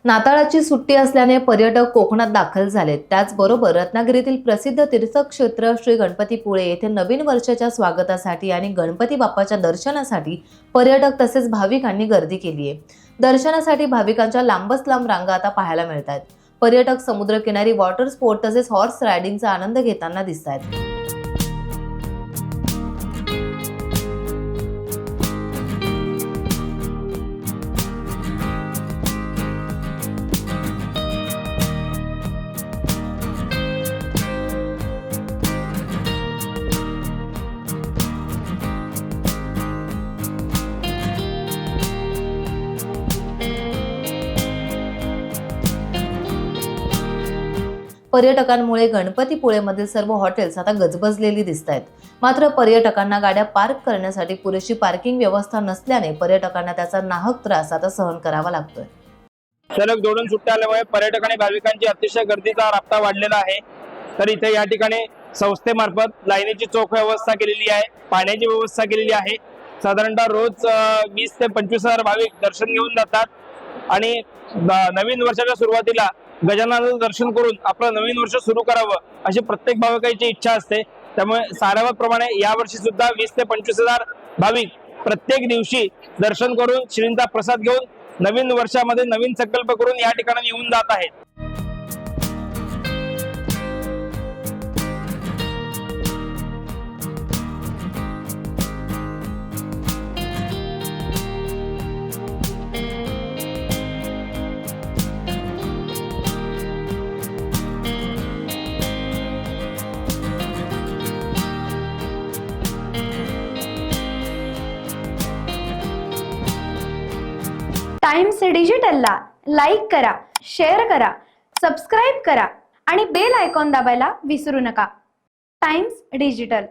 नाताळाची सुट्टी असल्याने पर्यटक कोकणात दाखल झालेत। त्याचबरोबर रत्नागिरीतील प्रसिद्ध तीर्थक्षेत्र श्री गणपतीपुळे येथे नवीन वर्षाच्या स्वागतासाठी आणि गणपती बाप्पाच्या दर्शनासाठी पर्यटक तसेच भाविकांनी गर्दी केली आहे। दर्शनासाठी भाविकांच्या लांबच लांब रांगा आता पाहायला मिळतात। पर्यटक समुद्रकिनारी वॉटर स्पोर्ट तसेच हॉर्स रायडिंगचा आनंद घेताना दिसतात। पर्यटकांमुळे गणपतीपुळेमधील सर्व हॉटेल्स आता गजबजलेली दिसतायत। मात्र पर्यटकांना गाड्या पार्क करण्यासाठी पुरेशी पार्किंग व्यवस्था नसल्याने पर्यटकांना त्याचा नाहक त्रास आता सहन करावा लागतोय। सलग जोडून सुट्ट्या आल्यामुळे पर्यटक आणि भाविकांची अतिशय गर्दीचा राबता वाढलेला आहे। तर इथे या ठिकाणी संस्थेमार्फत लाईनीची चोख व्यवस्था केलेली आहे, पाण्याची व्यवस्था केलेली आहे। साधारणतः रोज 20 ते 25,000 भाविक दर्शन घेऊन जातात आणि नवीन वर्षाच्या सुरुवातीला गजाननाचं दर्शन करून आपलं नवीन वर्ष सुरू करावं अशी प्रत्येक भाविकाची इच्छा असते। त्यामुळे साऱ्याप्रमाणे यावर्षी सुद्धा 20 ते 25,000 भाविक प्रत्येक दिवशी दर्शन करून श्रींचा प्रसाद घेऊन नवीन वर्षामध्ये नवीन संकल्प करून या ठिकाणी येऊन जात आहेत। टाइम्स डिजिटलला लाईक करा, शेअर करा, सबस्क्राईब करा आणि बेल आयकॉन दाबायला विसरू नका। Times digital.